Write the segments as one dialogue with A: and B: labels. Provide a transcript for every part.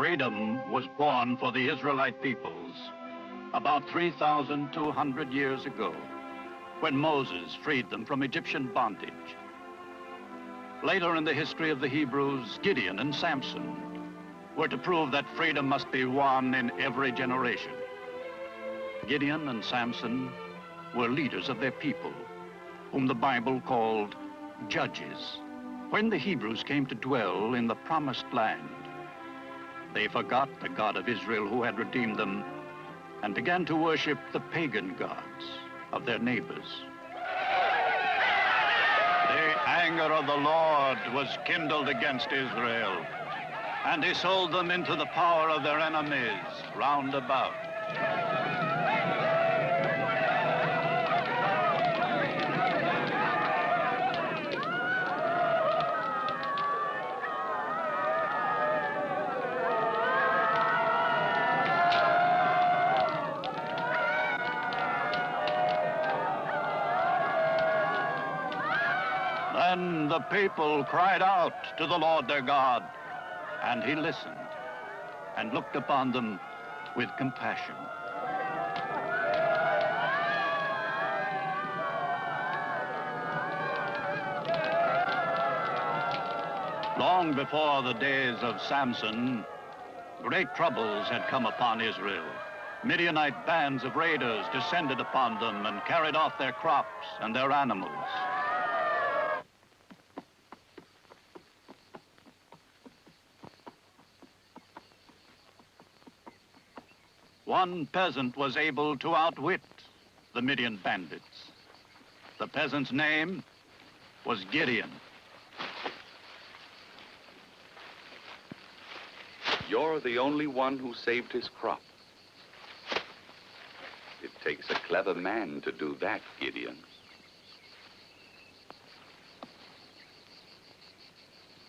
A: Freedom was born for the Israelite peoples about 3,200 years ago, when Moses freed them from Egyptian bondage. Later in the history of the Hebrews, Gideon and Samson were to prove that freedom must be won in every generation. Gideon and Samson were leaders of their people, whom the Bible called judges. When the Hebrews came to dwell in the promised land, they forgot the God of Israel who had redeemed them and began to worship the pagan gods of their neighbors. The anger of the Lord was kindled against Israel, and he sold them into the power of their enemies round about. Then the people cried out to the Lord their God, and he listened and looked upon them with compassion. Long before the days of Samson, great troubles had come upon Israel. Midianite bands of raiders descended upon them and carried off their crops and their animals. One peasant was able to outwit the Midian bandits. The peasant's name was Gideon.
B: You're the only one who saved his crop. It takes a clever man to do that, Gideon.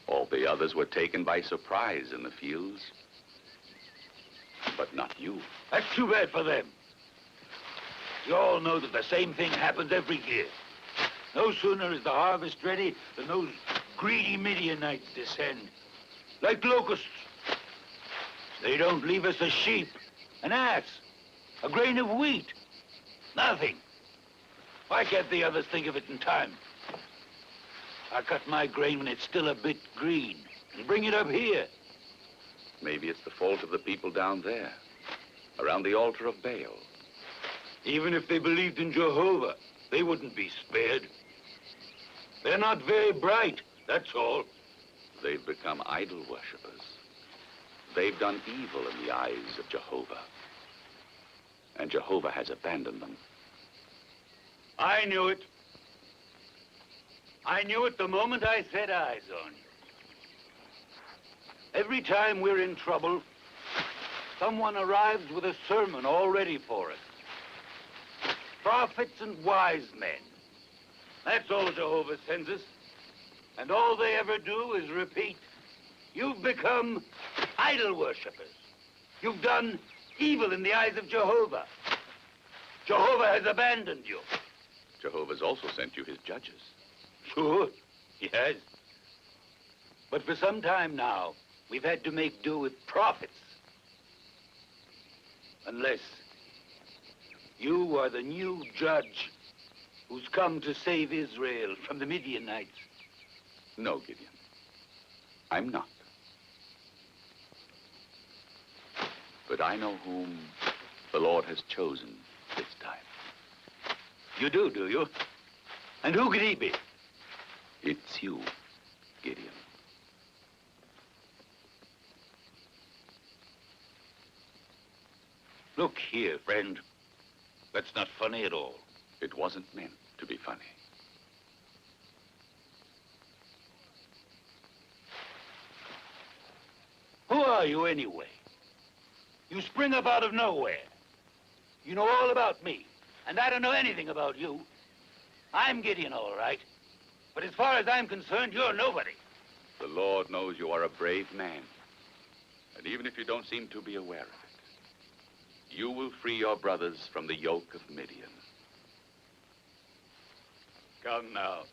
B: All the others were taken by surprise in the fields, but not you.
C: That's too bad for them. You all know that the same thing happens every year. No sooner is the harvest ready than those greedy Midianites descend, like locusts. They don't leave us a sheep, an ass, a grain of wheat, nothing. Why can't the others think of it in time? I cut my grain when it's still a bit green and bring it up here.
B: Maybe it's the fault of the people down there, around the altar of Baal.
C: Even if they believed in Jehovah, they wouldn't be spared. They're not very bright, that's all.
B: They've become idol worshippers. They've done evil in the eyes of Jehovah. And Jehovah has abandoned them.
C: I knew it. I knew it the moment I set eyes on you. Every time we're in trouble, someone arrives with a sermon all ready for us. Prophets and wise men. That's all Jehovah sends us. And all they ever do is repeat, you've become idol worshippers. You've done evil in the eyes of Jehovah. Jehovah has abandoned you.
B: Jehovah's also sent you his judges.
C: Sure, he has. But for some time now, we've had to make do with prophets. Unless you are the new judge who's come to save Israel from the Midianites.
B: No, Gideon. I'm not. But I know whom the Lord has chosen this time.
C: You do you? And who could he be?
B: It's you, Gideon.
C: Look here, friend. That's not funny at all.
B: It wasn't meant to be funny.
C: Who are you anyway? You spring up out of nowhere. You know all about me, and I don't know anything about you. I'm Gideon, all right. But as far as I'm concerned, you're nobody.
B: The Lord knows you are a brave man. And even if you don't seem to be aware of it, you will free your brothers from the yoke of Midian.
C: Come now.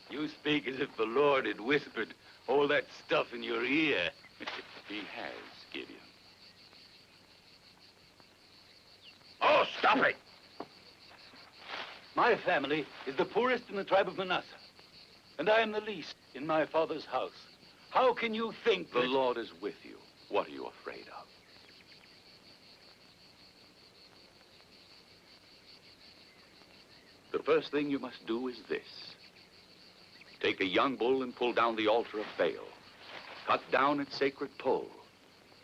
C: You speak as if the Lord had whispered all that stuff in your ear.
B: He has, Gideon.
C: Oh, stop it! My family is the poorest in the tribe of Manasseh, and I am the least in my father's house. How can you think
B: The
C: that...
B: Lord is with you. What are you afraid of? The first thing you must do is this. Take a young bull and pull down the altar of Baal. Cut down its sacred pole.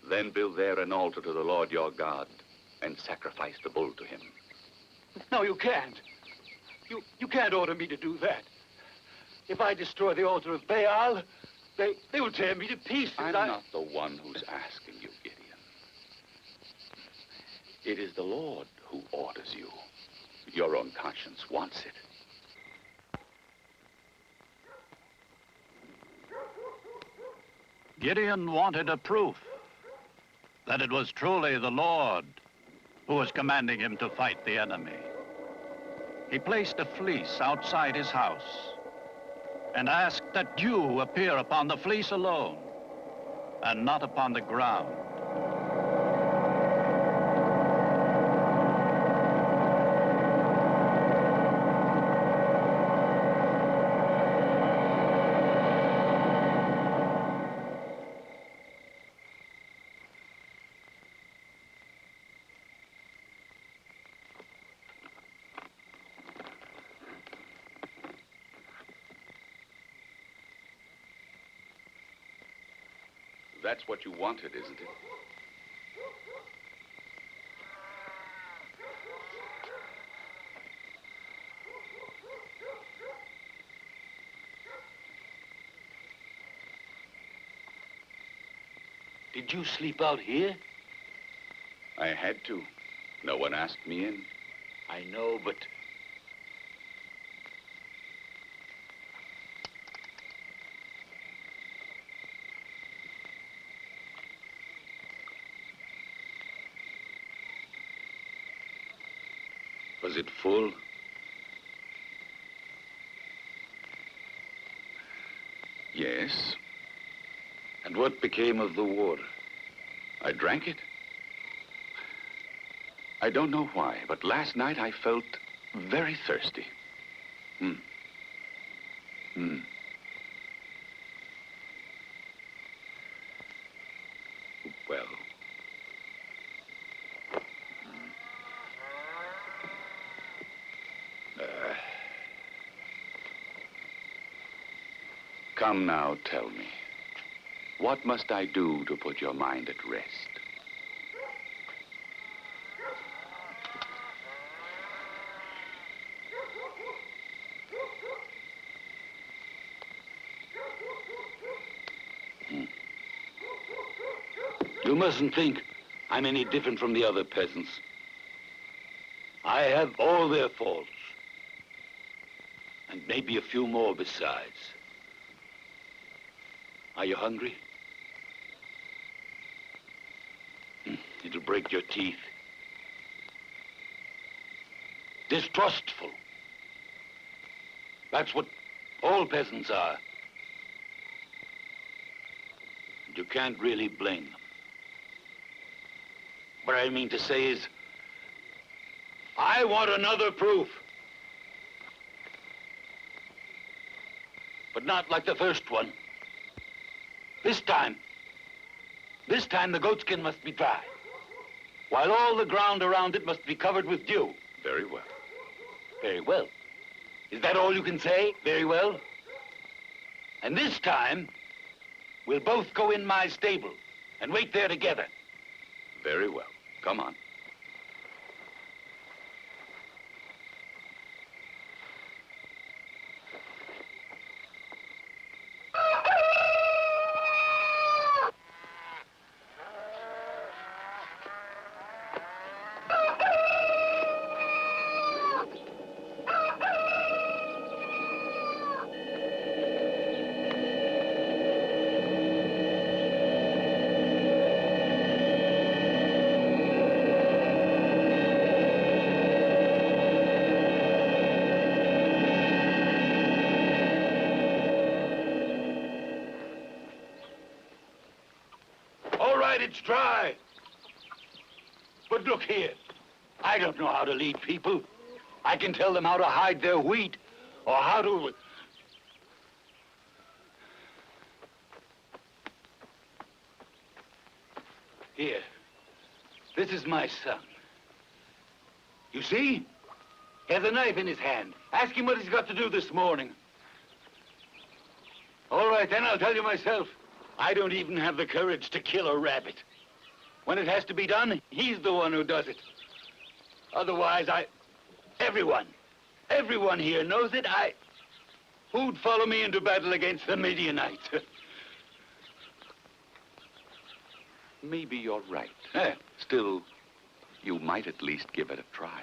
B: Then build there an altar to the Lord your God and sacrifice the bull to him.
D: No, you can't. You can't order me to do that. If I destroy the altar of Baal, they will tear me to pieces.
B: I'm not the one who's asking you, Gideon. It is the Lord who orders you. Your own conscience wants it.
A: Gideon wanted a proof that it was truly the Lord who was commanding him to fight the enemy. He placed a fleece outside his house and asked that dew appear upon the fleece alone and not upon the ground.
B: That's what you wanted, isn't it?
C: Did you sleep out here?
B: I had to. No one asked me in.
C: I know, but...
B: Was it full? Yes.
C: And what became of the water?
B: I drank it. I don't know why, but last night I felt very thirsty. Well. Come now, tell me. What must I do to put your mind at rest?
C: You mustn't think I'm any different from the other peasants. I have all their faults. And maybe a few more besides. Are you hungry? It'll break your teeth. Distrustful. That's what all peasants are. And you can't really blame them. What I mean to say is, I want another proof. But not like the first one. This time the goatskin must be dry, while all the ground around it must be covered with dew.
B: Very well.
C: Very well. Is that all you can say? Very well? And this time, we'll both go in my stable and wait there together.
B: Very well. Come on.
C: Let's try. But look here. I don't know how to lead people. I can tell them how to hide their wheat, or how to... Here. This is my son. You see? He has a knife in his hand. Ask him what he's got to do this morning. All right, then I'll tell you myself. I don't even have the courage to kill a rabbit. When it has to be done, he's the one who does it. Otherwise, everyone here knows it. Who'd follow me into battle against the Midianites?
B: Maybe you're right.
C: Eh?
B: Still, you might at least give it a try.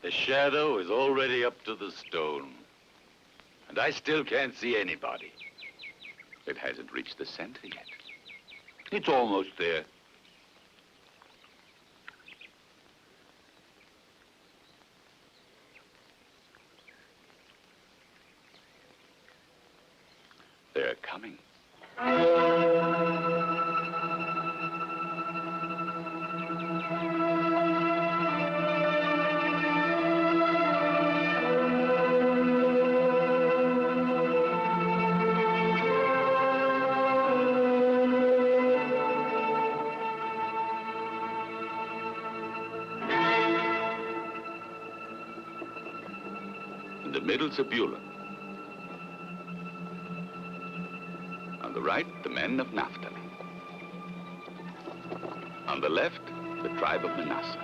C: The shadow is already up to the stone. And I still can't see anybody.
B: It hasn't reached the center yet.
C: It's almost there.
B: They're coming. In the middle, Zebulun. On the right, the men of Naphtali. On the left, the tribe of Manasseh.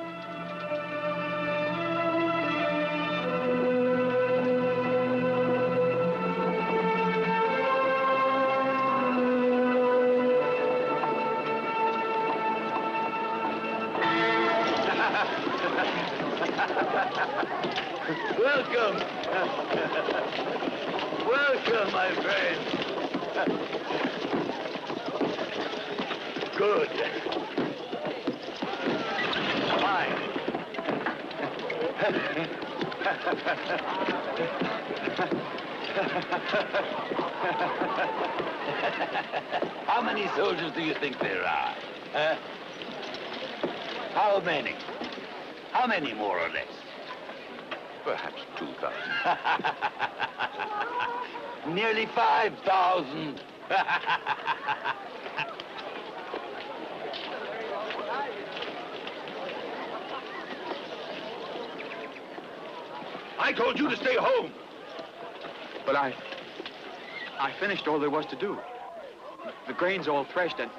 C: Welcome. Welcome, my friend. Good. Fine. How many soldiers do you think there are? How many? How many, more or less?
B: Perhaps 2,000.
C: Nearly 5,000. I told you to stay home.
D: But I finished all there was to do. The grain's all threshed and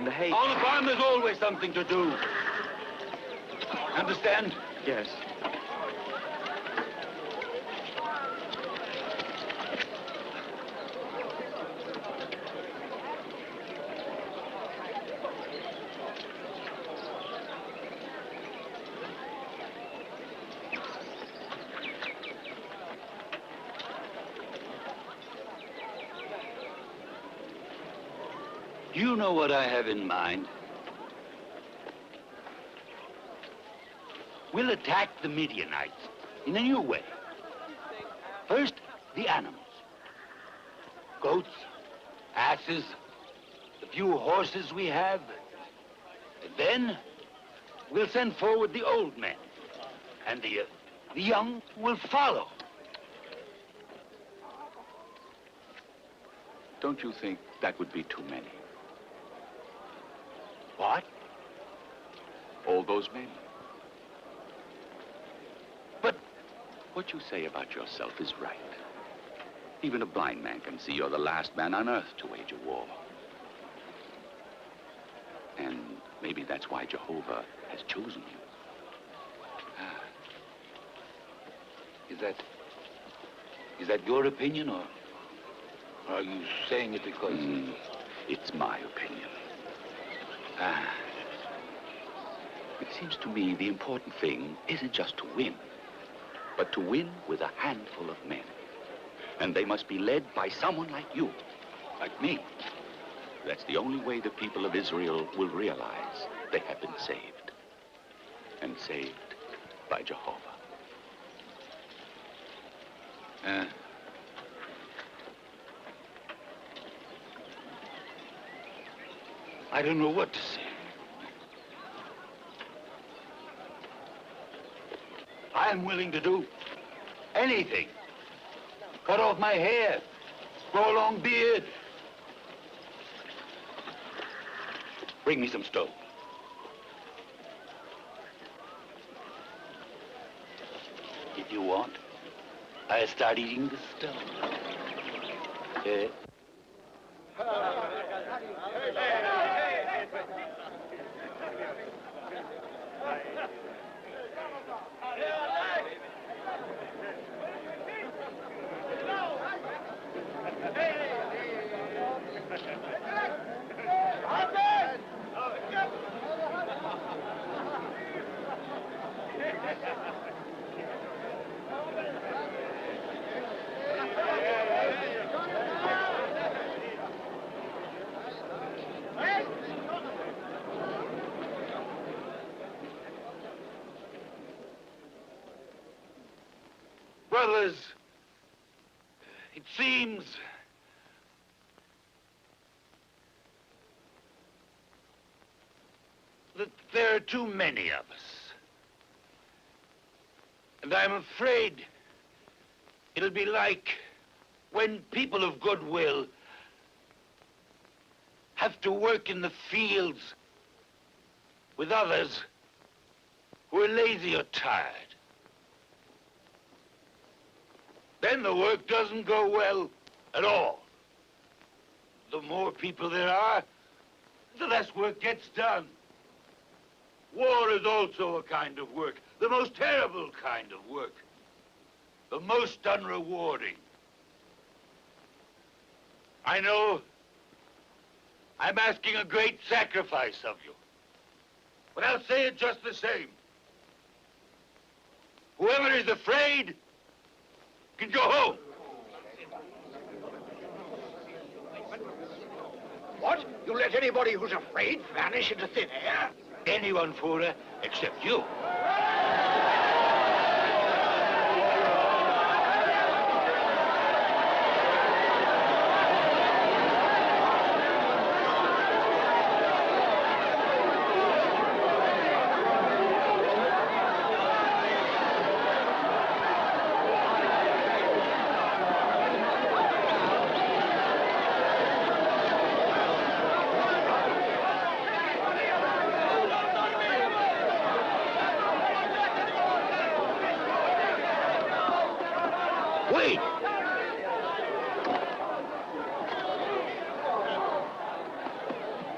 D: the hay...
C: On the farm, there's always something to do. Understand?
D: Yes.
C: You know what I have in mind. We'll attack the Midianites in a new way. First, the animals. Goats, asses, the few horses we have. And then, we'll send forward the old men. And the young will follow.
B: Don't you think that would be too many?
C: What?
B: All those men.
C: But
B: What you say about yourself is right. Even a blind man can see you're the last man on earth to wage a war. And maybe that's why Jehovah has chosen you.
C: Is that your opinion, or are you saying it because...
B: It's my opinion. It seems to me the important thing isn't just to win, but to win with a handful of men. And they must be led by someone like you, like me. That's the only way the people of Israel will realize they have been saved. And saved by Jehovah.
C: I don't know what to say. I'm willing to do anything. Cut off my hair, grow a long beard. Bring me some stone. If you want, I'll start eating the stone. Brothers, it seems that there are too many of us. And I'm afraid it'll be like when people of goodwill have to work in the fields with others who are lazy or tired. Then the work doesn't go well at all. The more people there are, the less work gets done. War is also a kind of work, the most terrible kind of work, the most unrewarding. I know I'm asking a great sacrifice of you, but I'll say it just the same. Whoever is afraid can go home.
E: What? You let anybody who's afraid vanish into thin air?
C: Anyone, Fuhrer, except you. Wait!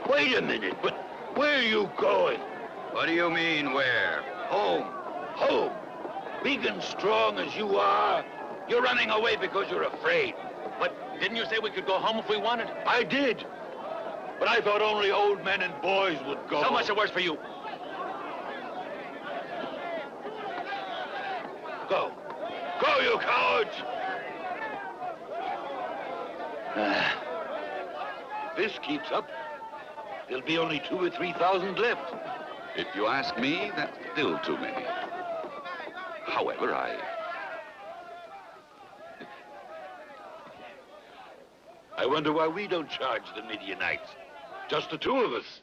C: Wait a minute, but where are you going?
B: What do you mean, where?
C: Home. Home. Big and strong as you are, you're running away because you're afraid.
D: But didn't you say we could go home if we wanted?
C: I did. But I thought only old men and boys would go.
D: So much the worse for you.
C: Go. Go, you cowards! If this keeps up, there'll be only 2,000 or 3,000 left.
B: If you ask me, that's still too many. However,
C: I wonder why we don't charge the Midianites. Just the two of us.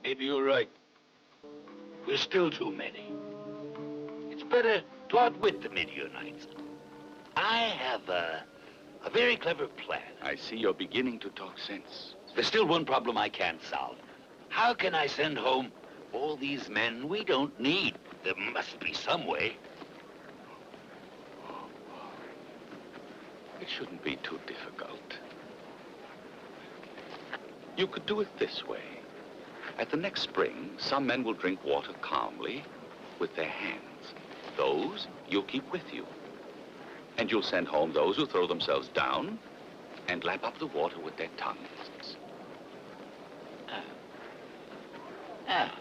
C: Maybe you're right. We're still too many. better plot with the Midianites. I have a very clever plan.
B: I see you're beginning to talk sense.
C: There's still one problem I can't solve. How can I send home all these men we don't need? There must be some way.
B: It shouldn't be too difficult. You could do it this way. At the next spring, some men will drink water calmly with their hands. Those you'll keep with you. And you'll send home those who throw themselves down and lap up the water with their tongues.
C: Ah.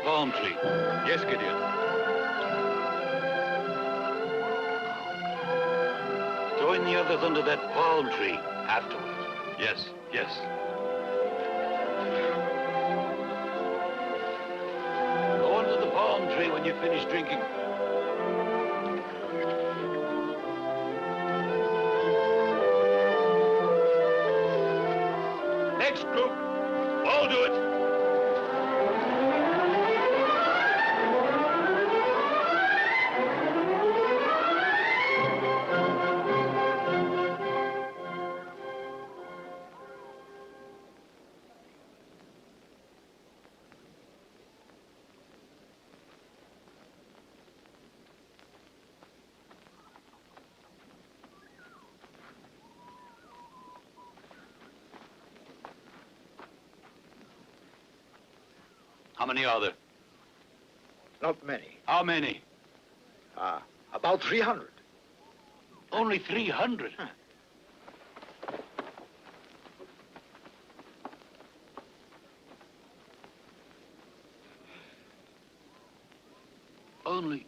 C: Palm tree.
B: Yes, Gideon.
C: Join the others under that palm tree afterwards.
B: Yes, yes.
C: Go under the palm tree when you finish drinking. Next group, all do it.
B: How many are there?
E: Not many.
B: How many?
E: About 300.
C: Only 300?
E: Huh.
C: Only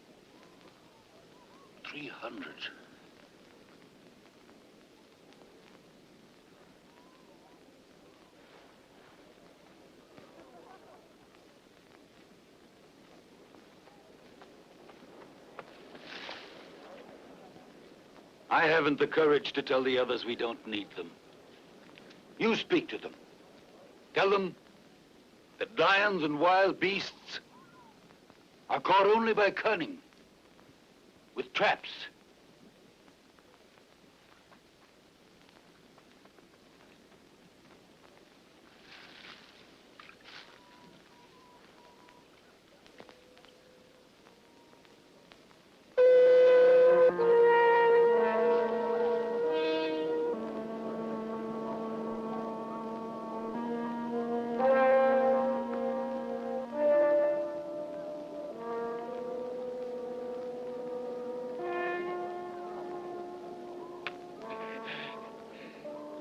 C: 300. I haven't the courage to tell the others we don't need them. You speak to them. Tell them that lions and wild beasts are caught only by cunning, with traps.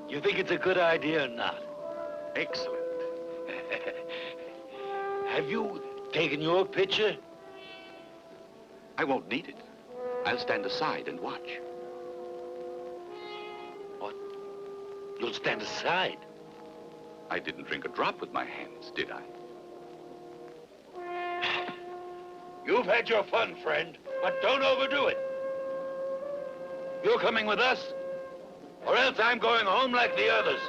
C: You think it's a good idea or not?
B: Excellent.
C: Have you taken your picture?
B: I won't need it. I'll stand aside and watch.
C: What? You'll stand aside?
B: I didn't drink a drop with my hands, did I?
C: You've had your fun, friend, but don't overdo it. You're coming with us, or else I'm going home like the others.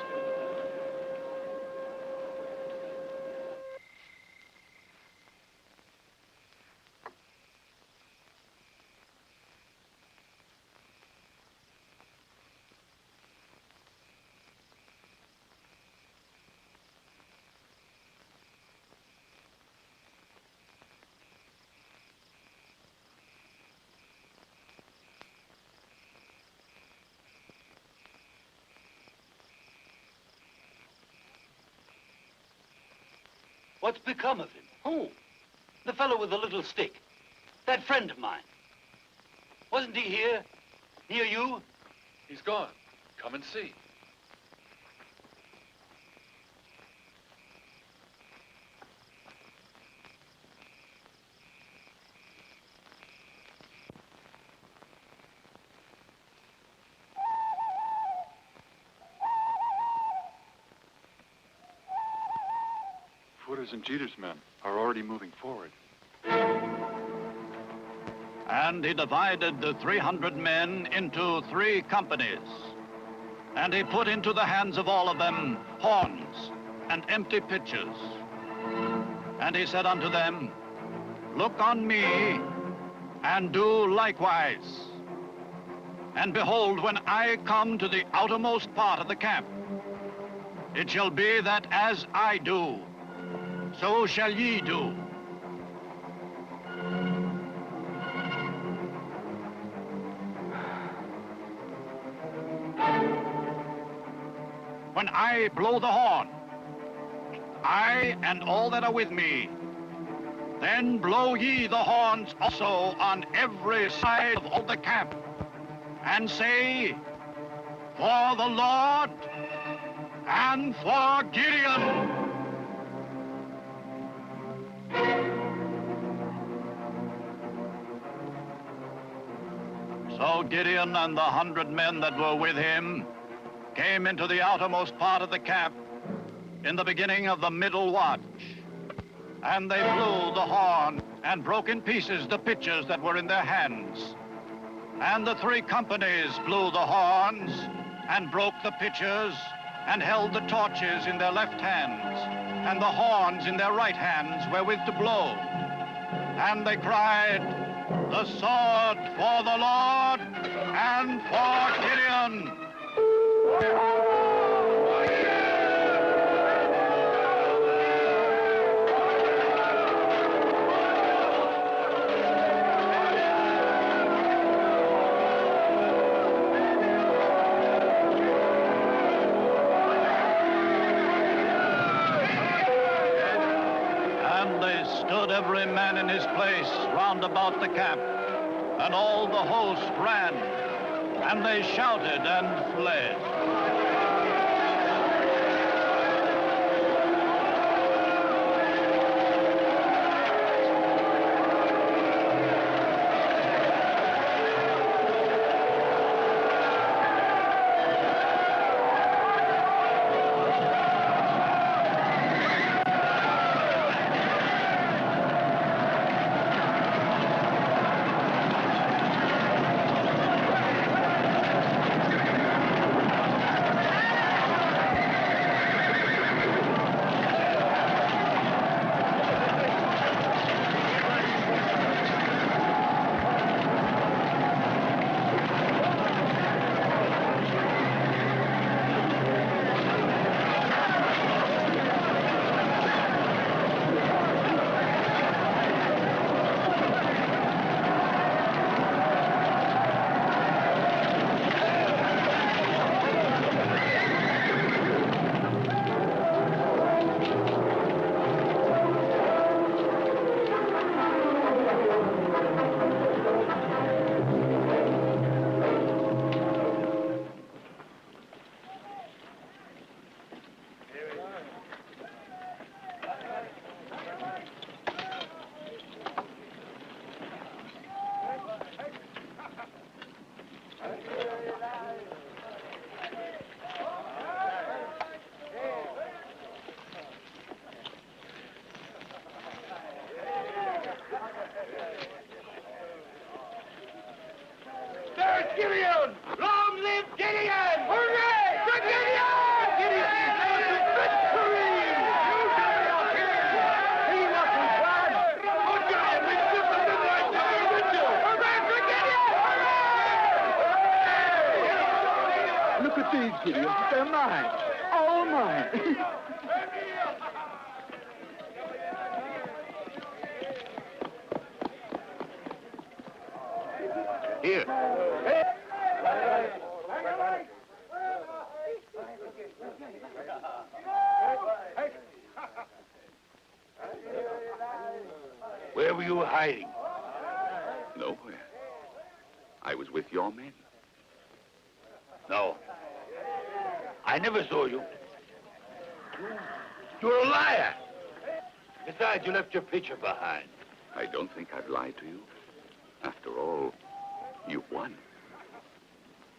D: What's become of him?
E: Who?
D: The fellow with the little stick. That friend of mine. Wasn't he here? Near you?
F: He's gone. Come and see. Footer's and Jeter's men are already moving forward.
A: And he divided the 300 men into 3 companies. And he put into the hands of all of them horns and empty pitchers. And he said unto them, look on me, and do likewise. And behold, when I come to the outermost part of the camp, it shall be that as I do, so shall ye do. When I blow the horn, I and all that are with me, then blow ye the horns also on every side of all the camp, and say, for the Lord and for Gideon. So Gideon and the 100 men that were with him came into the outermost part of the camp in the beginning of the middle watch. And they blew the horn and broke in pieces the pitchers that were in their hands. And the 3 companies blew the horns and broke the pitchers and held the torches in their left hands and the horns in their right hands wherewith to blow. And they cried, the sword for the Lord and for Gideon. And they stood every man in his place round about the camp, and all the host ran, and they shouted and fled.
E: Gideon! Long live Gideon! Hooray! For Gideon! Gideon is victory! You Gideon king! He wasn't bad! Oh, Gideon, we took the midnight time with you! Hooray for Gideon! Hooray!
G: Look at these, Gideon. They're mine. All mine.
B: Here.
C: you hiding?
B: Nowhere. I was with your men.
C: No. I never saw you. You're a liar. Besides, you left your picture behind.
B: I don't think I've lied to you. After all, you've won.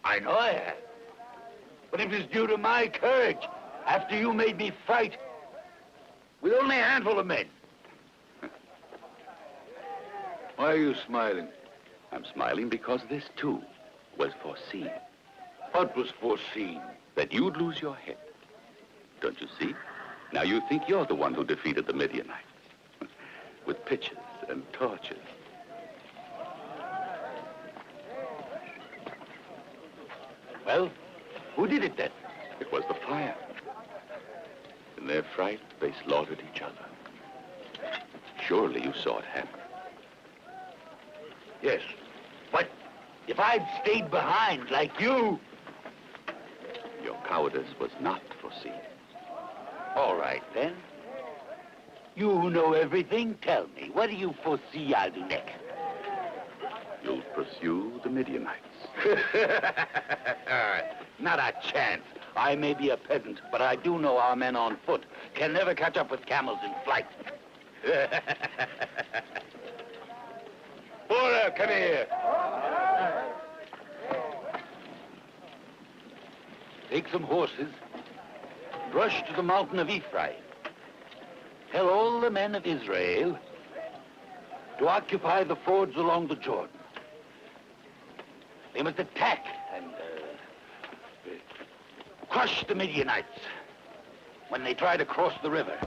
C: I know I have. But it was due to my courage after you made me fight with only a handful of men. Why are you smiling?
B: I'm smiling because this, too, was foreseen.
C: What was foreseen?
B: That you'd lose your head. Don't you see? Now you think you're the one who defeated the Midianites. With pitches and torches.
C: Well, who did it then?
B: It was the fire. In their fright, they slaughtered each other. Surely you saw it happen.
C: Yes. But if I'd stayed behind like you...
B: Your cowardice was not foreseen.
C: All right, then. You who know everything, tell me. What do you foresee I'll do next?
B: You'll pursue the Midianites.
C: Not a chance. I may be a peasant, but I do know our men on foot can never catch up with camels in flight. Bora, come here. Take some horses, rush to the mountain of Ephraim. Tell all the men of Israel to occupy the fords along the Jordan. They must attack and crush the Midianites when they try to cross the river.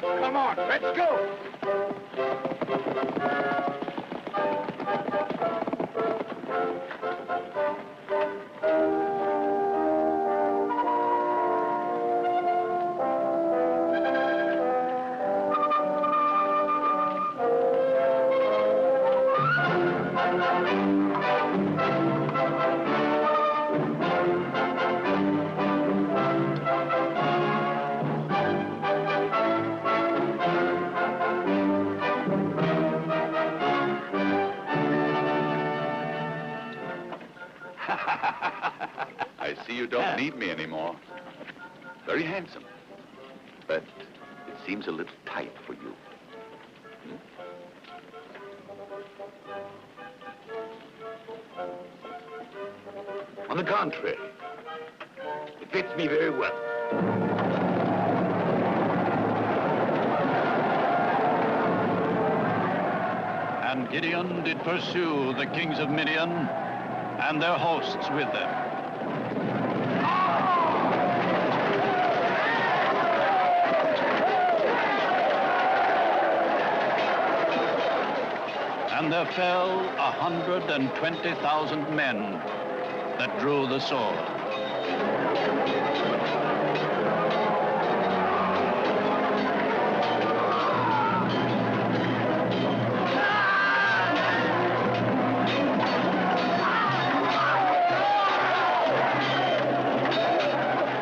C: Come on, let's go.
B: I see you don't need me anymore. Very handsome. But it seems a little tight for you.
C: On the contrary, it fits me very well.
A: And Gideon did pursue the kings of Midian and their hosts with them. And there fell 120,000 men that drew the sword.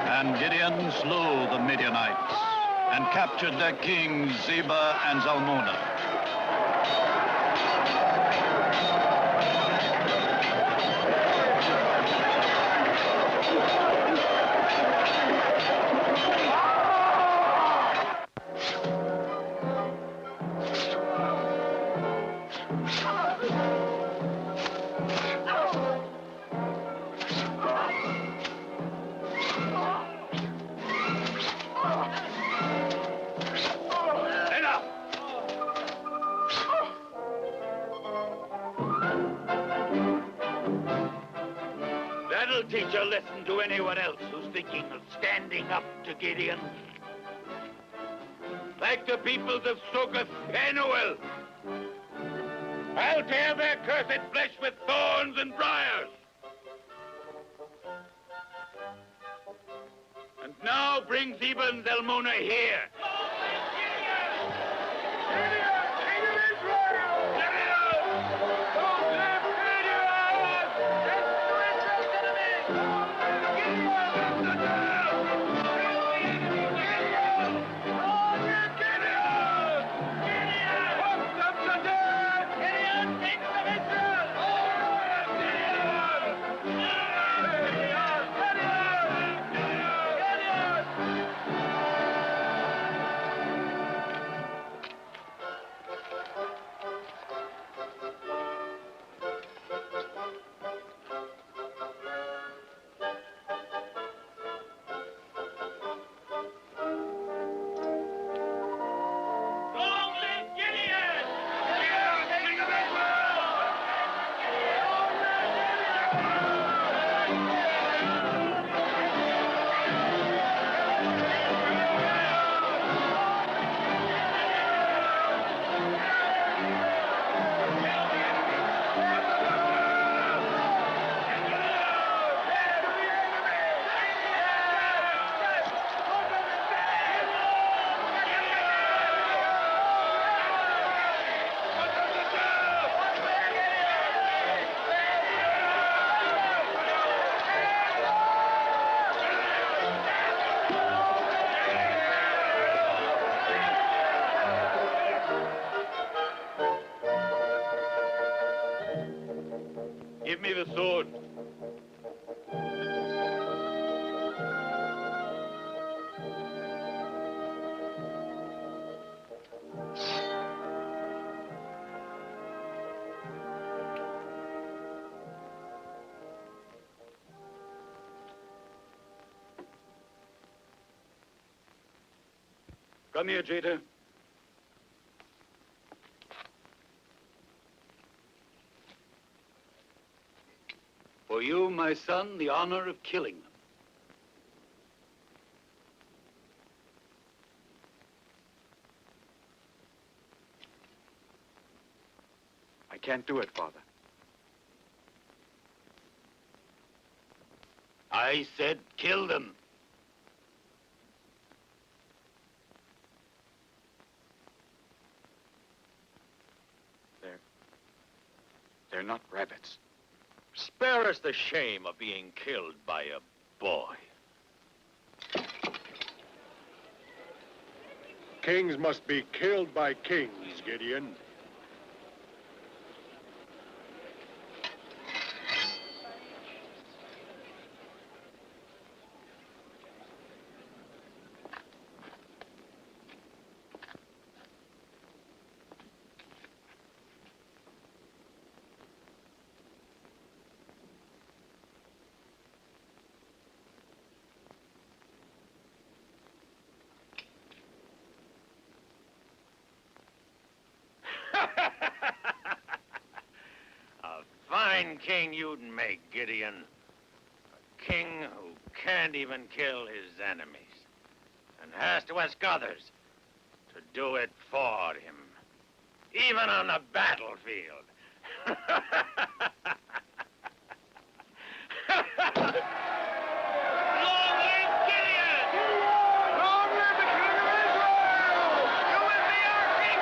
A: And Gideon slew the Midianites and captured their kings Zebah and Zalmunna.
C: That'll teach a lesson to anyone else who's thinking of standing up to Gideon. Like the peoples of Succoth, Penuel. I'll tear their cursed flesh with thorns and briars. And now bring Zebah and Zalmunna here. Give me the sword. Come here, Jada. For you, my son, the honor of killing them.
F: I can't do it, Father.
C: I said kill them.
F: They're not rabbits.
H: Spare us the shame of being killed by a boy.
I: Kings must be killed by kings, Gideon.
H: A fine king you'd make, Gideon. A king who can't even kill his enemies and has to ask others to do it for him, even on the battlefield. Long live Gideon!
E: Long live the King of Israel!
H: You will be our king!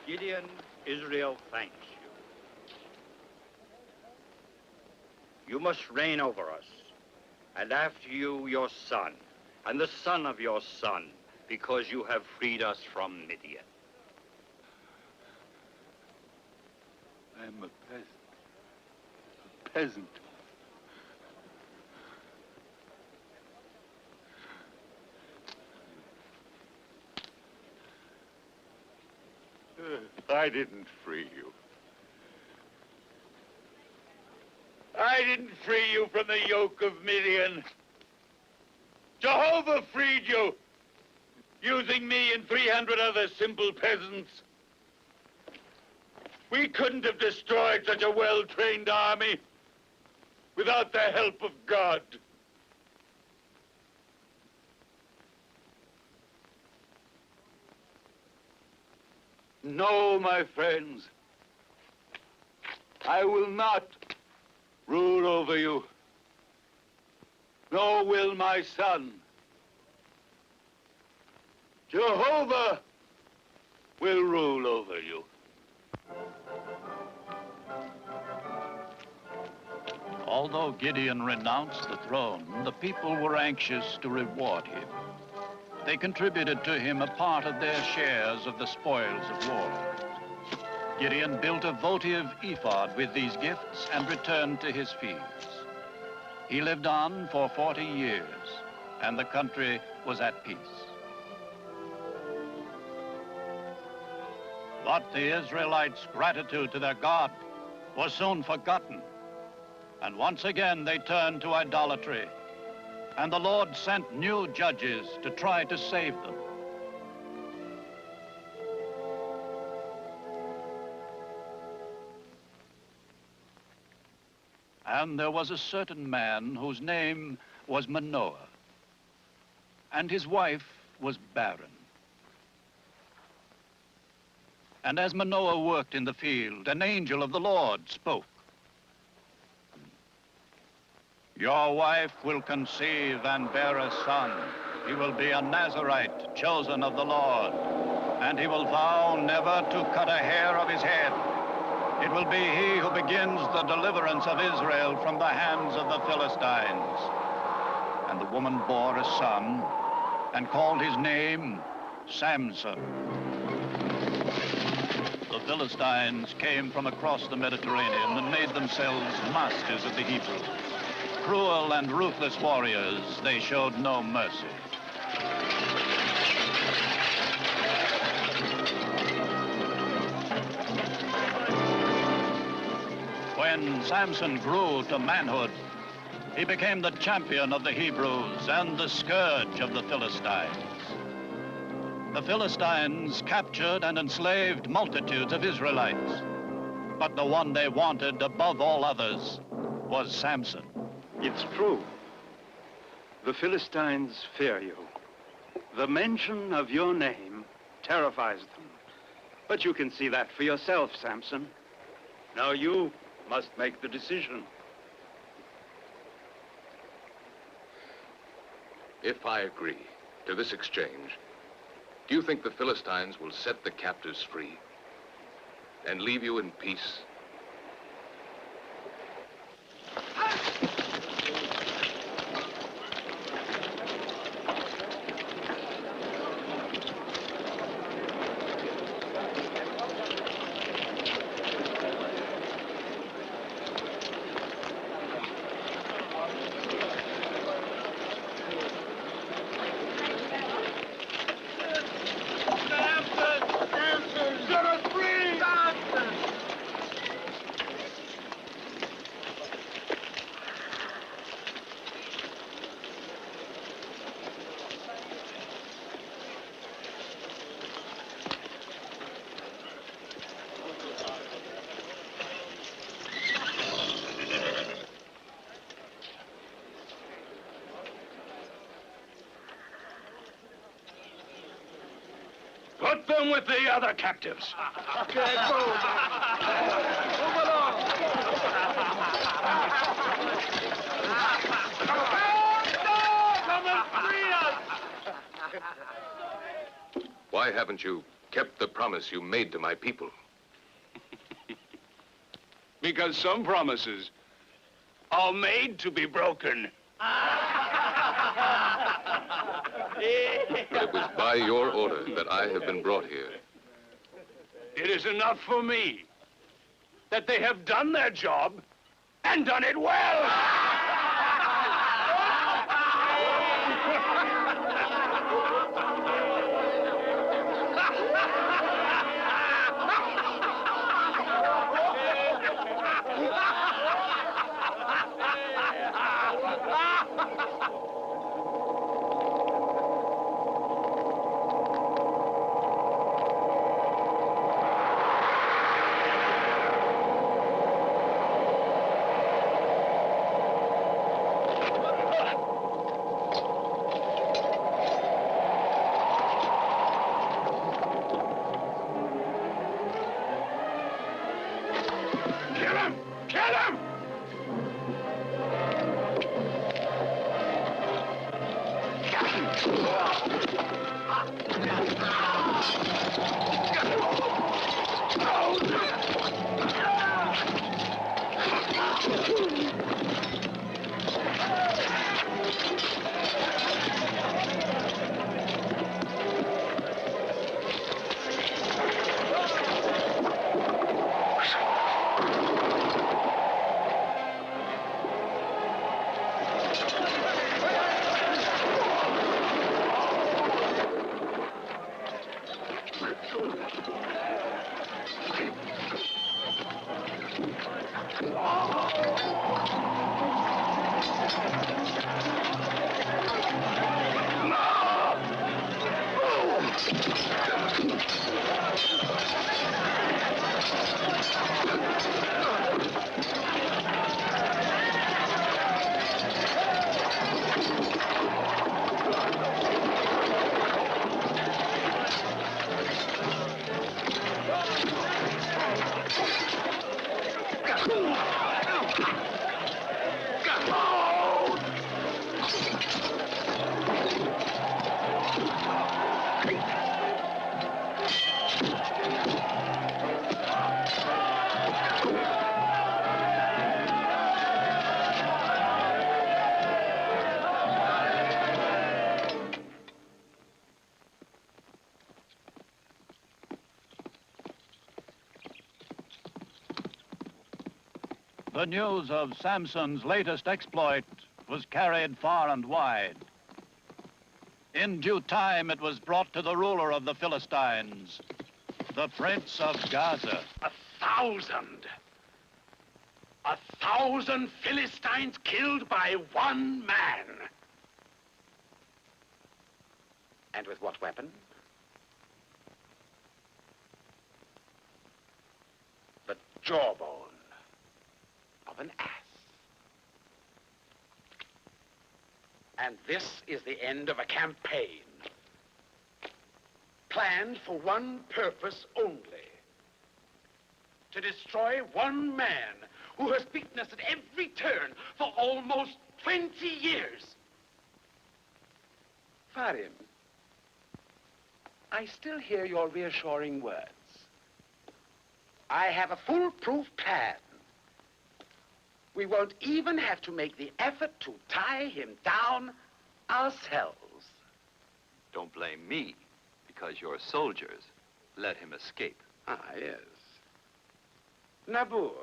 A: Gideon, Israel thanks you. You must reign over us, and after you, your son, and the son of your son, because you have freed us from Midian.
F: I'm a peasant. A peasant.
C: I didn't free you. I didn't free you from the yoke of Midian. Jehovah freed you, using me and 300 other simple peasants. We couldn't have destroyed such a well-trained army without the help of God. No, my friends, I will not rule over you, nor will my son. Jehovah will rule over you.
A: Although Gideon renounced the throne, the people were anxious to reward him. They contributed to him a part of their shares of the spoils of war. Gideon built a votive ephod with these gifts and returned to his fields. He lived on for 40 years, and the country was at peace. But the Israelites' gratitude to their God was soon forgotten, and once again they turned to idolatry. And the Lord sent new judges to try to save them. And there was a certain man whose name was Manoah, and his wife was barren. And as Manoah worked in the field, an angel of the Lord spoke. Your wife will conceive and bear a son. He will be a Nazarite, chosen of the Lord, and he will vow never to cut a hair of his head. It will be he who begins the deliverance of Israel from the hands of the Philistines. And the woman bore a son and called his name Samson. The Philistines came from across the Mediterranean and made themselves masters of the Hebrews. Cruel and ruthless warriors, they showed no mercy. When Samson grew to manhood, he became the champion of the Hebrews and the scourge of the Philistines. The Philistines captured and enslaved multitudes of Israelites, but the one they wanted above all others was Samson.
J: It's true. The Philistines fear you. The mention of your name terrifies them. But you can see that for yourself, Samson. Now you must make the decision.
B: If I agree to this exchange, do you think the Philistines will set the captives free and leave you in peace?
C: Put them with the other captives.
E: Okay, move. Move along. Come and free us.
B: Why haven't you kept the promise you made to my people?
C: Because some promises are made to be broken.
B: It was by your order that I have been brought here.
C: It is enough for me that they have done their job and done it well.
A: The news of Samson's latest exploit was carried far and wide. In due time, it was brought to the ruler of the Philistines, the Prince of Gaza.
K: 1,000! 1,000 Philistines killed by one man! And with what weapon? The jawbone of an ass. And this is the end of a campaign, planned for one purpose only: to destroy one man who has beaten us at every turn for almost 20 years. Farim, I still hear your reassuring words. I have a foolproof plan. We won't even have to make the effort to tie him down ourselves.
L: Don't blame me, because your soldiers let him escape.
K: Ah, yes. Nabur,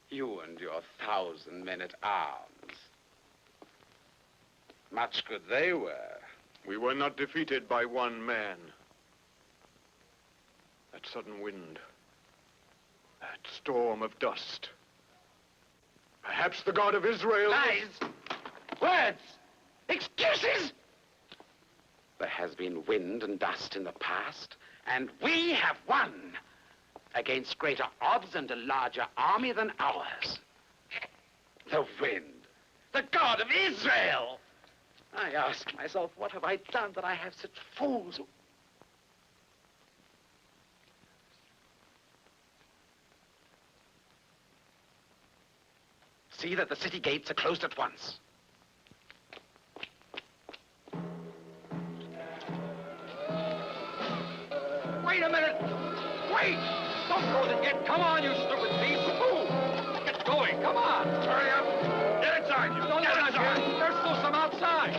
K: you and your 1,000 men at arms. Much good they were.
I: We were not defeated by one man. That sudden wind, that storm of dust. Perhaps the God of Israel...
K: Lies! Words! Excuses! There has been wind and dust in the past, and we have won against greater odds and a larger army than ours. The wind, the God of Israel! I ask myself, what have I done that I have such fools who... See that the city gates are closed at once.
D: Wait a minute! Wait! Don't close it yet! Come on, you stupid thief! Move! Get going! Come on! Hurry up! Get inside! You don't get inside! There's still some outside!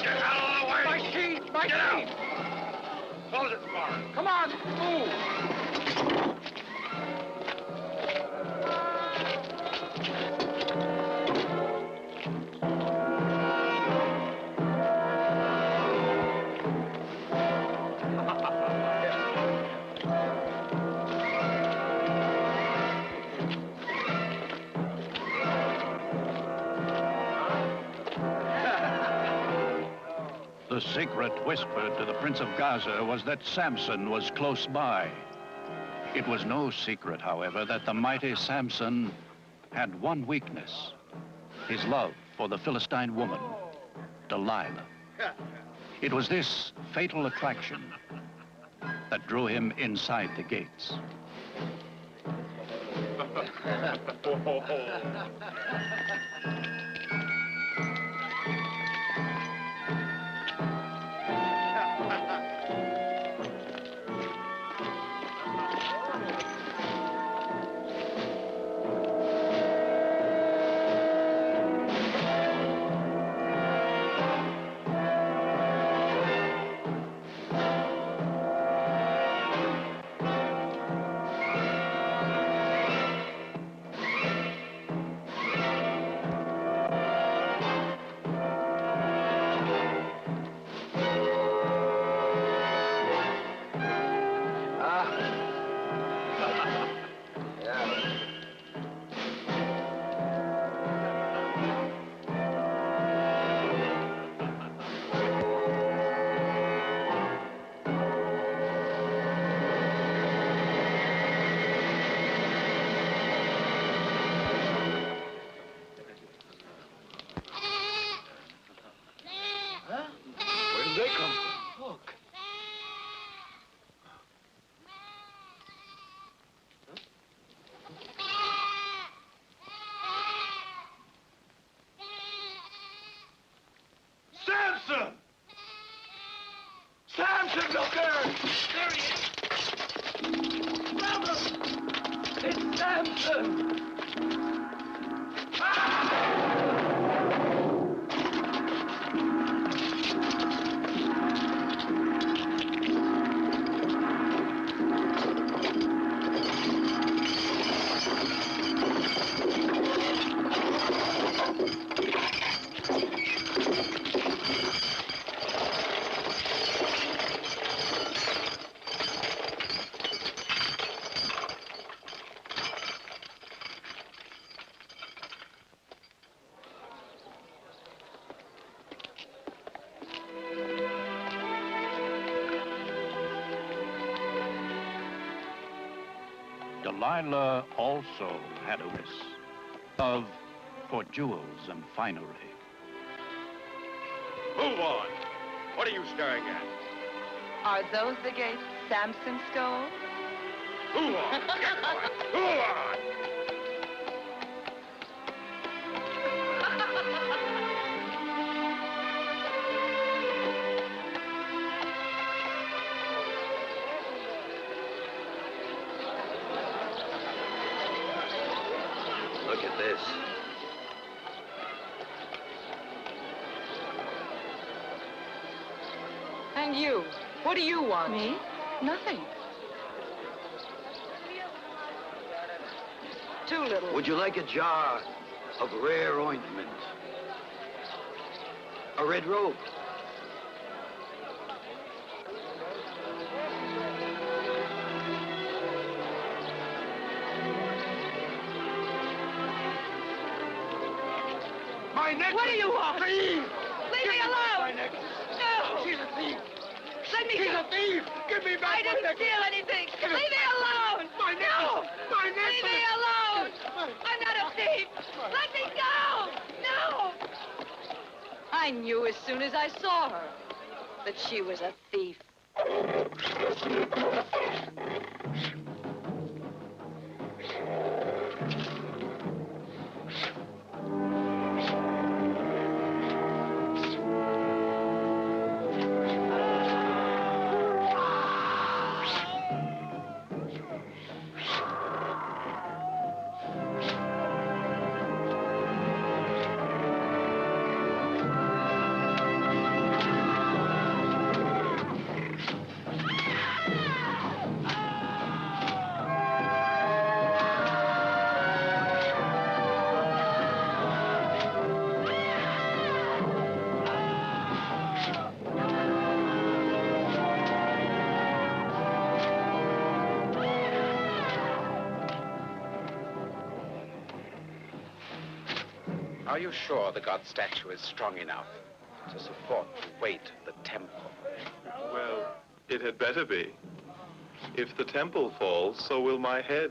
D: Get out of the way! My key! My key! Close it for us! Come on! Move!
A: The secret whispered to the Prince of Gaza was that Samson was close by. It was no secret, however, that the mighty Samson had one weakness: his love for the Philistine woman, Delilah. It was this fatal attraction that drew him inside the gates.
D: Samson! Samson, look there! There he is! Samson! It's Samson!
A: Delilah also had a wish of for jewels and finery.
C: Move on. What are you staring at?
M: Are those the gates Samson stole?
C: Move on. Get on. Move on.
L: Look at this.
M: And you? What do you want? Me? Nothing. Too little.
N: Would you like a jar of rare ointment? A red robe?
E: My necklace!
M: What do you want?
E: Thief!
M: Leave me alone!
E: My necklace!
M: No!
E: She's a thief!
M: Let me
E: She's
M: go!
E: a thief! Give me back
M: I didn't steal anything! Leave me alone!
E: My necklace!
M: No!
E: My necklace!
M: Leave me alone! I'm not a thief! Let me go! No! I knew as soon as I saw her that she was a thief.
K: Are you sure the god statue is strong enough to support the weight of the temple?
O: Well, it had better be. If the temple falls, so will my head.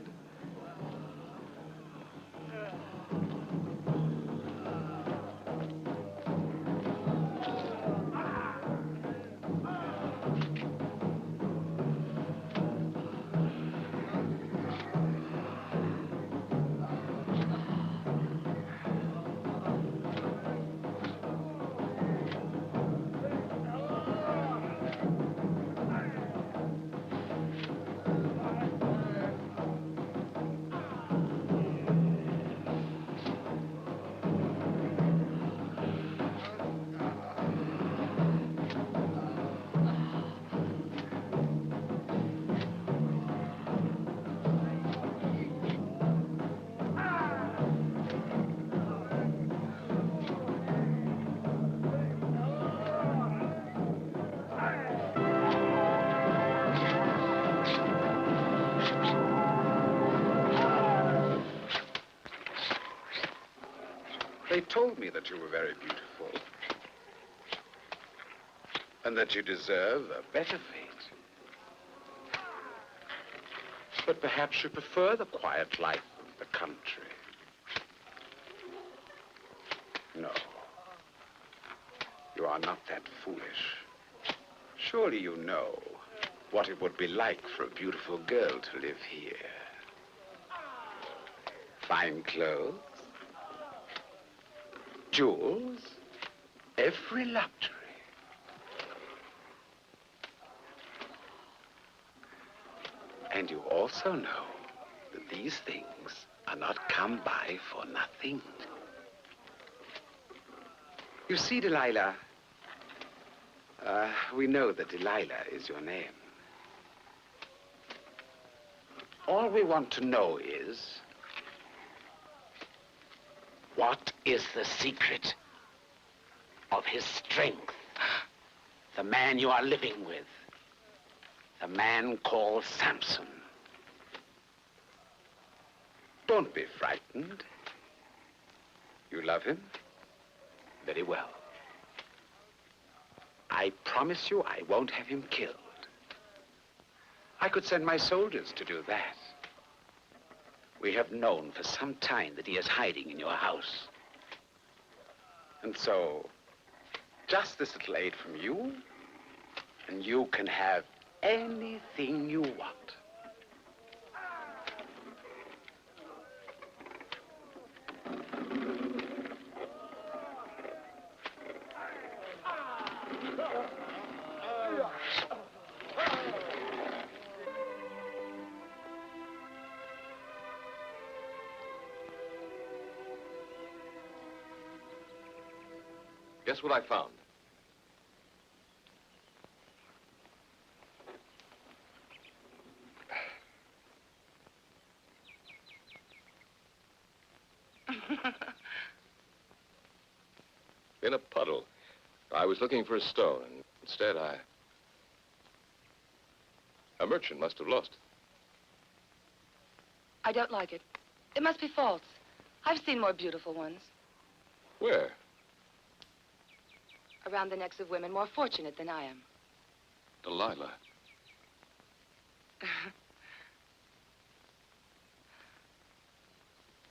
K: They told me that you were very beautiful. And that you deserve a better fate. But perhaps you prefer the quiet life of the country. No. You are not that foolish. Surely you know what it would be like for a beautiful girl to live here. Fine clothes, jewels, every luxury. And you also know that these things are not come by for nothing. You see, Delilah, we know that Delilah is your name. All we want to know is, what is the secret of his strength? The man you are living with. The man called Samson. Don't be frightened. You love him? Very well. I promise you I won't have him killed. I could send my soldiers to do that. We have known for some time that he is hiding in your house. And so, just this little aid from you, and you can have anything you want.
P: Guess what I found? In a puddle. I was looking for a stone, and instead a merchant must have lost it.
M: I don't like it. It must be false. I've seen more beautiful ones.
P: Where?
M: Around the necks of women more fortunate than I am.
P: Delilah.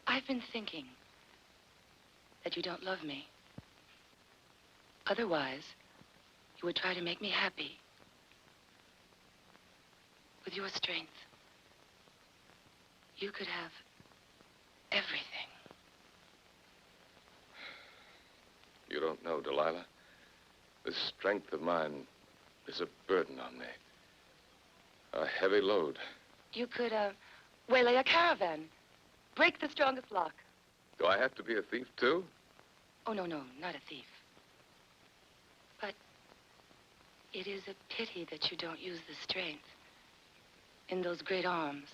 M: I've been thinking that you don't love me. Otherwise, you would try to make me happy. With your strength, you could have everything.
P: You don't know, Delilah. This strength of mine is a burden on me. A heavy load.
M: You could, waylay a caravan. Break the strongest lock.
P: Do I have to be a thief, too?
M: Oh, no, not a thief. But it is a pity that you don't use the strength in those great arms.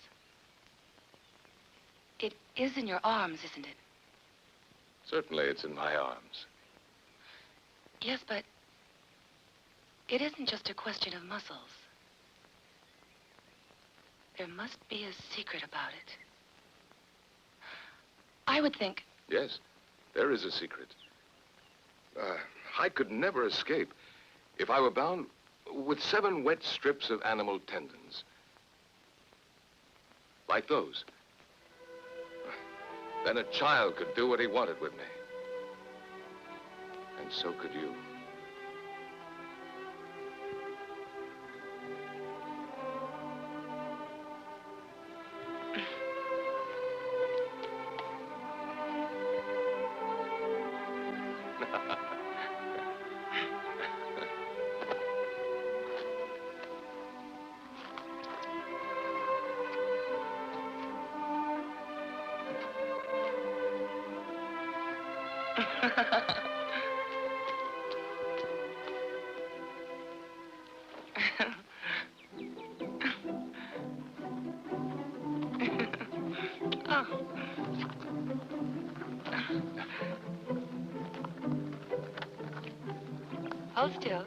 M: It is in your arms, isn't it?
P: Certainly, it's in my arms.
M: Yes, but it isn't just a question of muscles. There must be a secret about it. I would think...
P: Yes, there is a secret. I could never escape if I were bound with 7 wet strips of animal tendons. Like those. Then a child could do what he wanted with me. And so could you.
M: Hold still.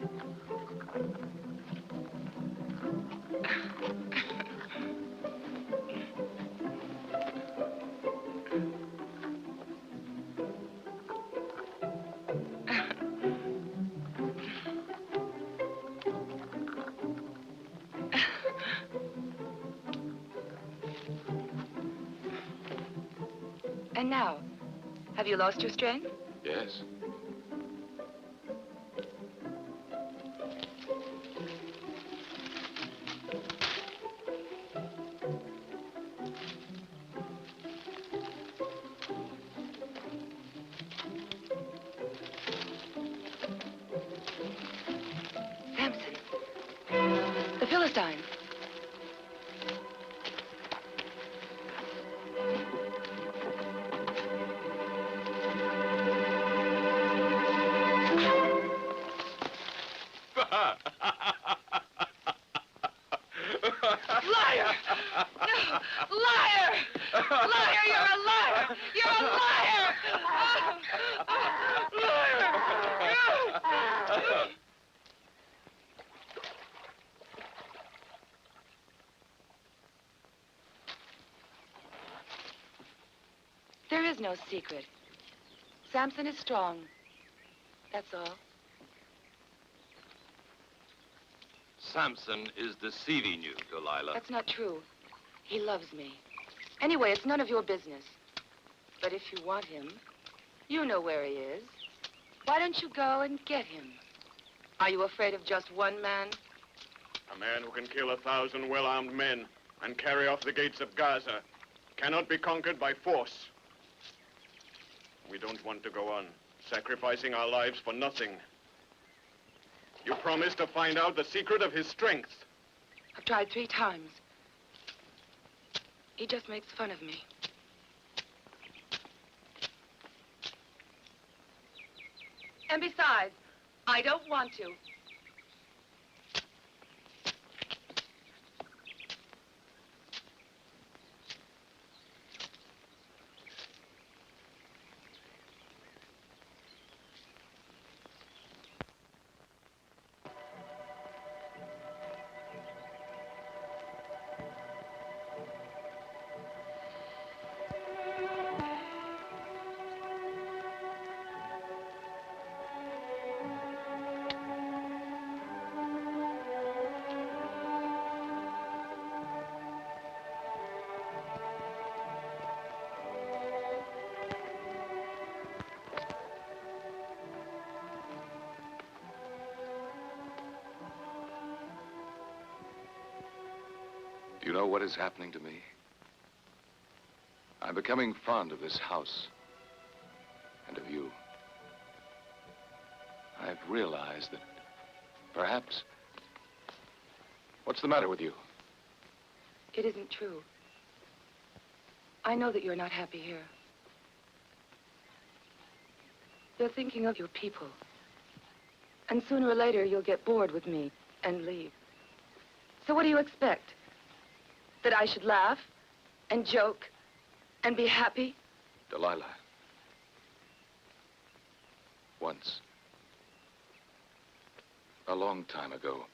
M: And now, have you lost your strength?
P: Yes.
M: Samson. The Philistines. Liar! No! Liar! Liar! You're a liar! You're a liar! Liar! There is no secret. Samson is strong. That's all.
L: Samson is deceiving you, Delilah.
M: That's not true. He loves me. Anyway, it's none of your business. But if you want him, you know where he is. Why don't you go and get him? Are you afraid of just one man?
I: A man who can kill 1,000 well-armed men and carry off the gates of Gaza cannot be conquered by force. We don't want to go on, sacrificing our lives for nothing. You promised to find out the secret of his strength.
M: I've tried 3 times. He just makes fun of me. And besides, I don't want to.
P: Do you know what is happening to me? I'm becoming fond of this house and of you. I've realized that perhaps... What's the matter with you?
M: It isn't true. I know that you're not happy here. You're thinking of your people. And sooner or later, you'll get bored with me and leave. So what do you expect? That I should laugh and joke and be happy?
P: Delilah. Once, a long time ago,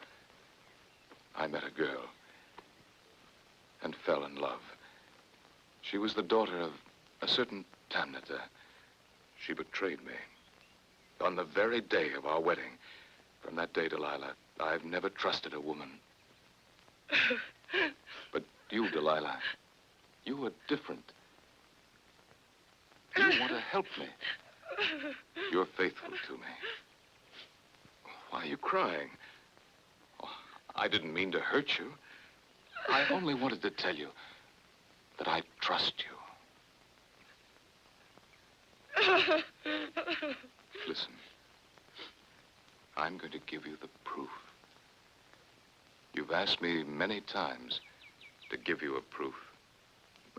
P: I met a girl and fell in love. She was the daughter of a certain Tamnata. She betrayed me on the very day of our wedding. From that day, Delilah, I've never trusted a woman. But you, Delilah, you are different. You want to help me. You're faithful to me. Why are you crying? Oh, I didn't mean to hurt you. I only wanted to tell you that I trust you. Listen, I'm going to give you the proof. You've asked me many times to give you a proof,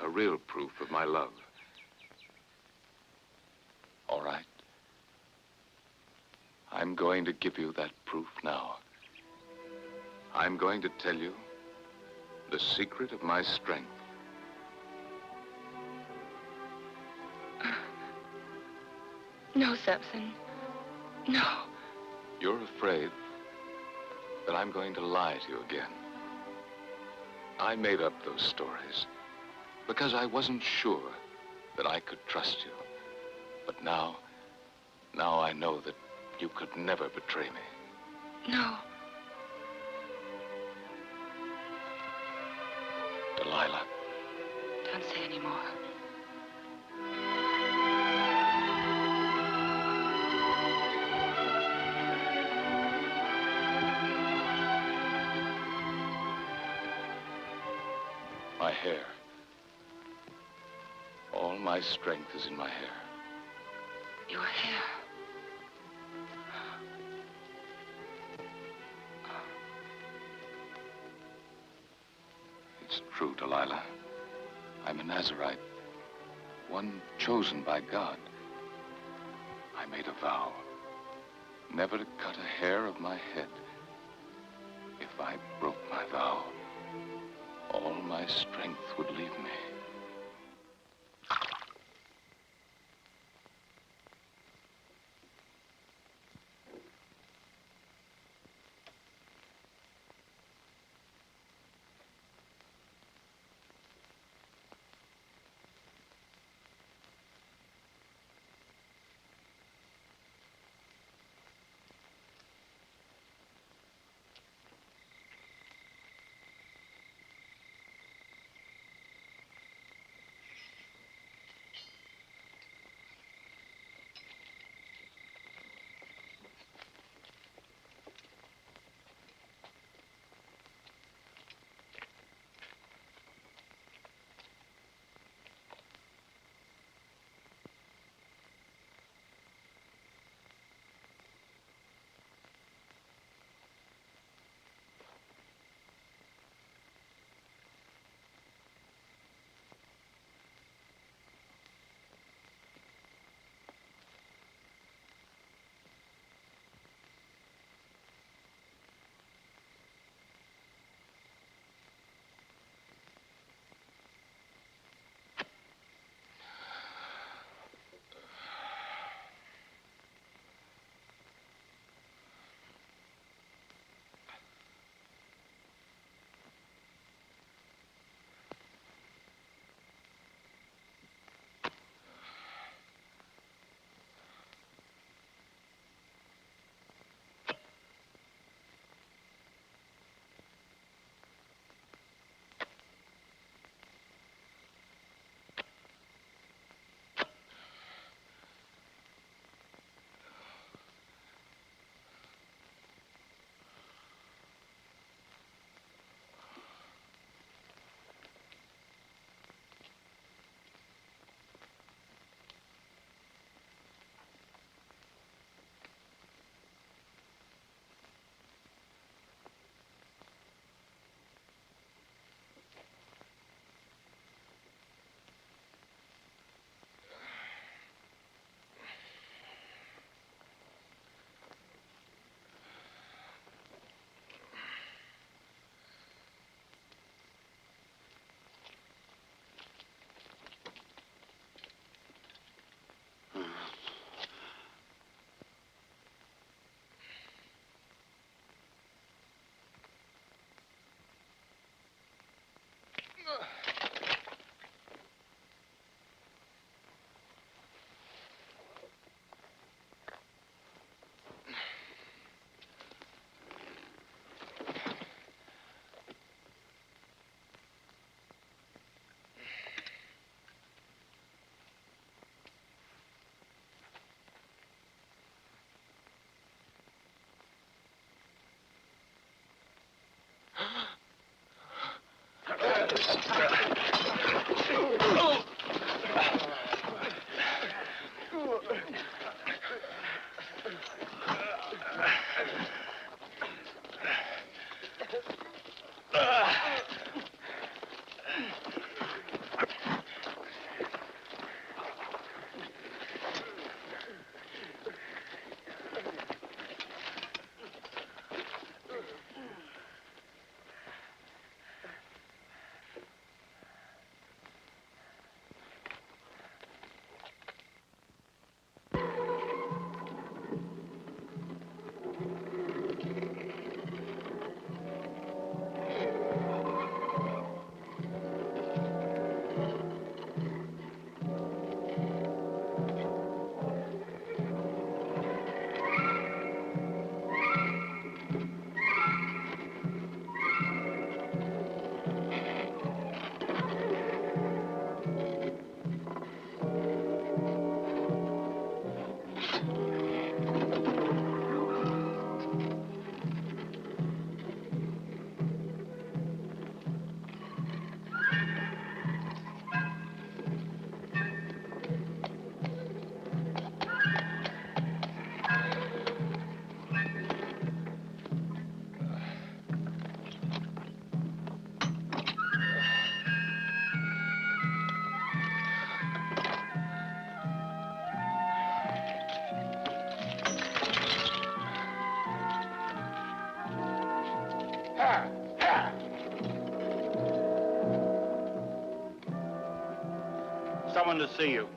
P: a real proof of my love. All right. I'm going to give you that proof now. I'm going to tell you the secret of my strength.
M: No, Samson. No.
P: You're afraid that I'm going to lie to you again. I made up those stories because I wasn't sure that I could trust you. But now I know that you could never betray me.
M: No.
P: Delilah.
M: Don't say any more.
P: My hair. All my strength is in my hair.
M: Your hair.
P: It's true, Delilah. I'm a Nazarite, one chosen by God. I made a vow never to cut a hair of my head. If I broke my vow, all my strength would leave me.
A: someone to see you.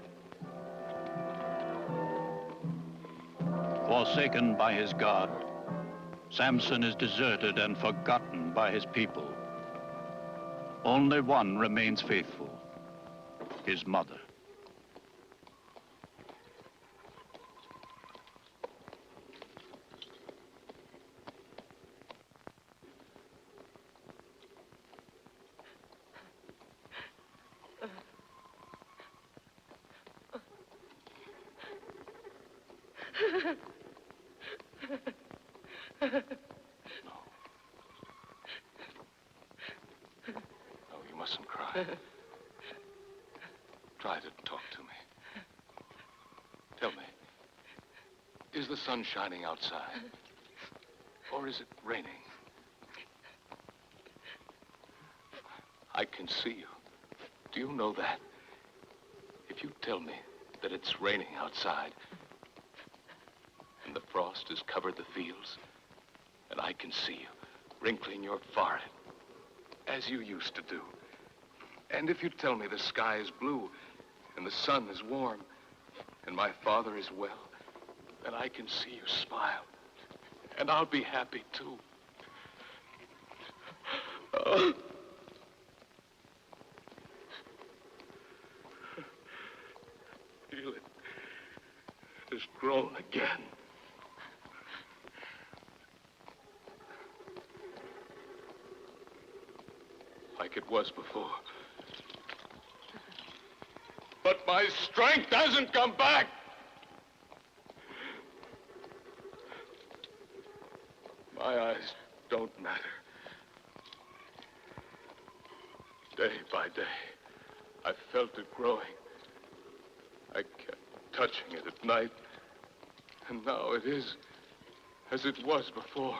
A: Forsaken by his God, Samson is deserted and forgotten by his people. Only one remains faithful, his mother.
P: No, you mustn't cry. Try to talk to me. Tell me, is the sun shining outside? Or is it raining? I can see you. Do you know that? If you tell me that it's raining outside, and the frost has covered the fields, and I can see you wrinkling your forehead, as you used to do. And if you tell me the sky is blue, and the sun is warm, and my father is well, then I can see you smile, and I'll be happy too. Oh. Feel it has grown again. Like it was before. But my strength hasn't come back. My eyes don't matter. Day by day, I felt it growing. I kept touching it at night, and now it is as it was before.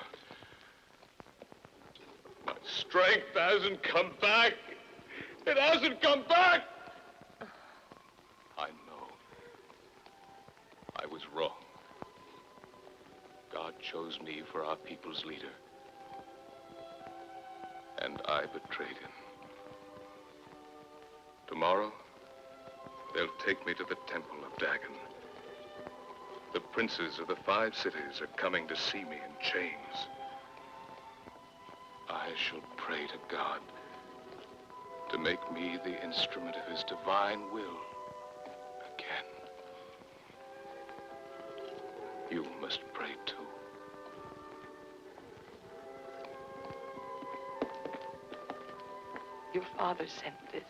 P: My strength hasn't come back. It hasn't come back. I know. I was wrong. God chose me for our people's leader, and I betrayed him. Tomorrow, they'll take me to the temple of Dagon. The princes of the 5 cities are coming to see me in chains. I shall pray to God to make me the instrument of his divine will again. You must pray too.
Q: Your father sent this.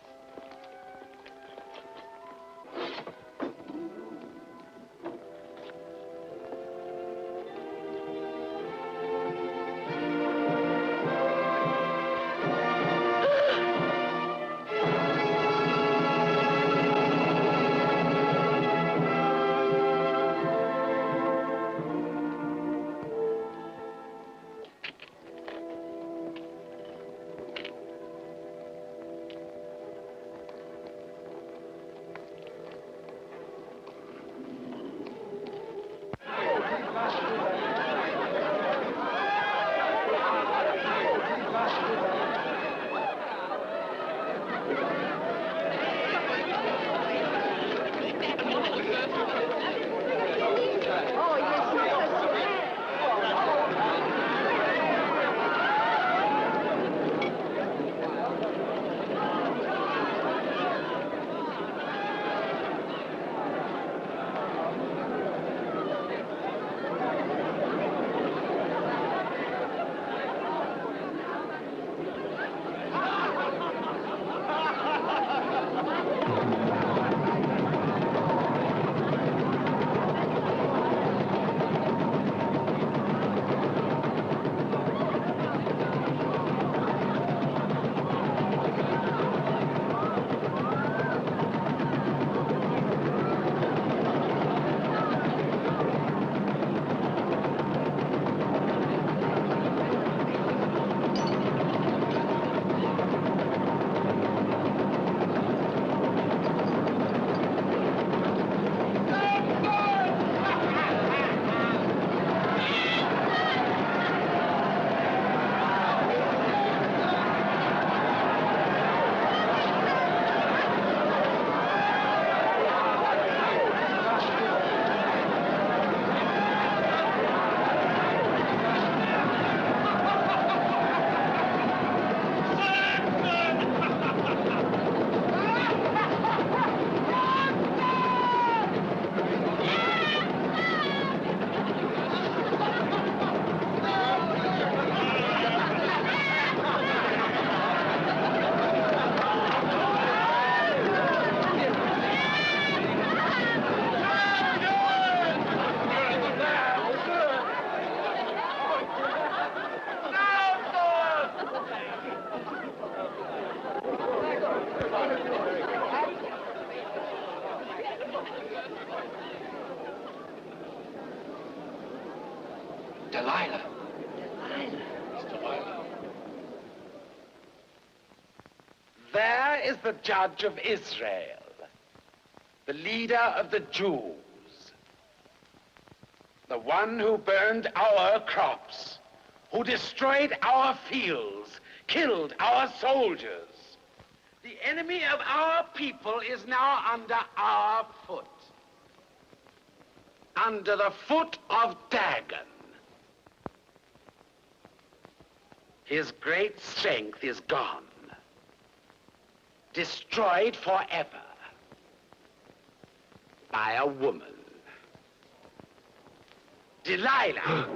K: the judge of Israel, the leader of the Jews, the one who burned our crops, who destroyed our fields, killed our soldiers. The enemy of our people is now under our foot, under the foot of Dagon. His great strength is gone, destroyed forever by a woman. Delilah!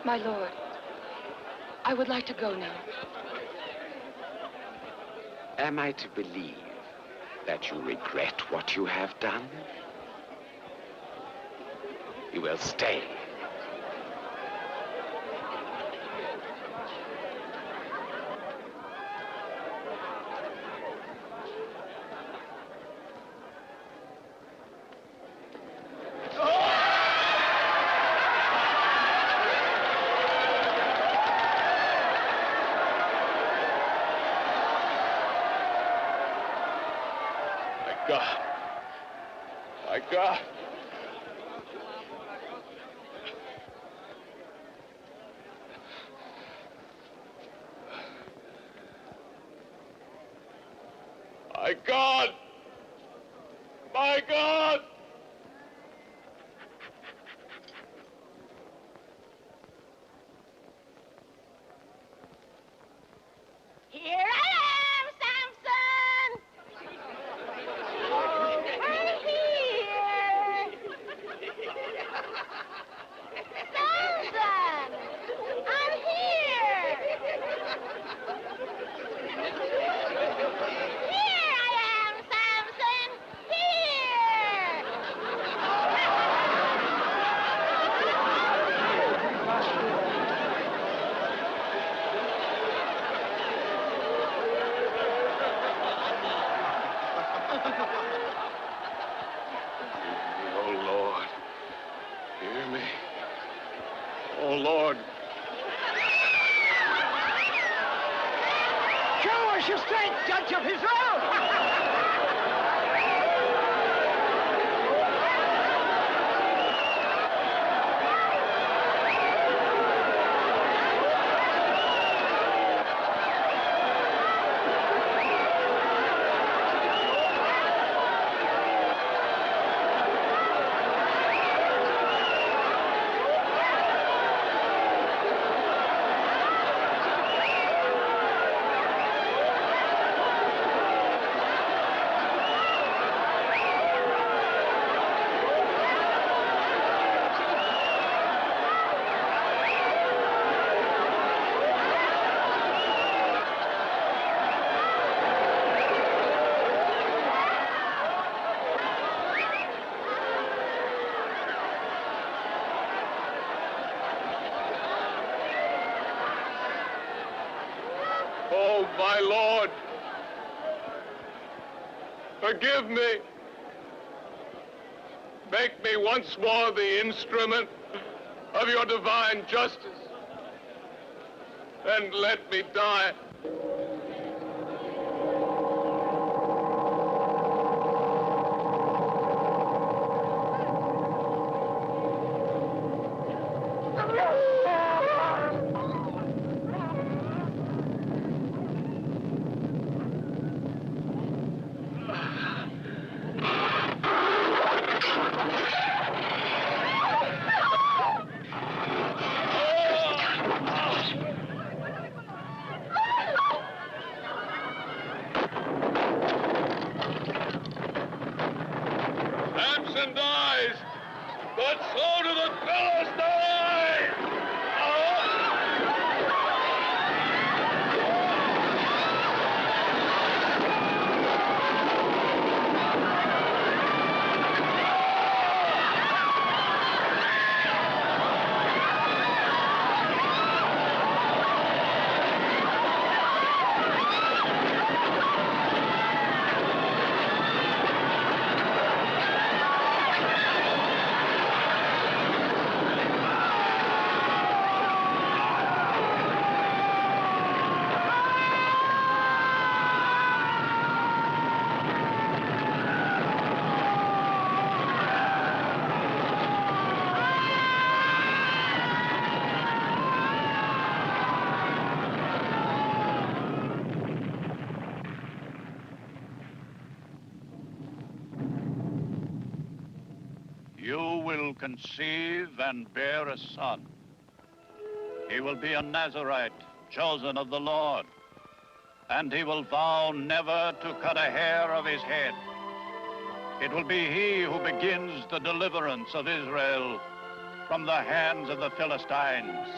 M: My lord, I would like to go now.
K: Am I to believe that you regret what you have done? You will stay.
I: My God. My God! My God!
E: Here I am, Samson! I'm here! Samson! I'm here! Here I am, Samson! Here!
I: Oh, Lord. Hear me. Oh, Lord.
E: Show us your strength, Judge of Israel!
I: Oh, my Lord. Forgive me. Make me once more the instrument of your divine justice. And let me die. Samson dies, but so do the Philistines!
A: You will conceive and bear a son. He will be a Nazarite, chosen of the Lord, and he will vow never to cut a hair of his head. It will be he who begins the deliverance of Israel from the hands of the Philistines.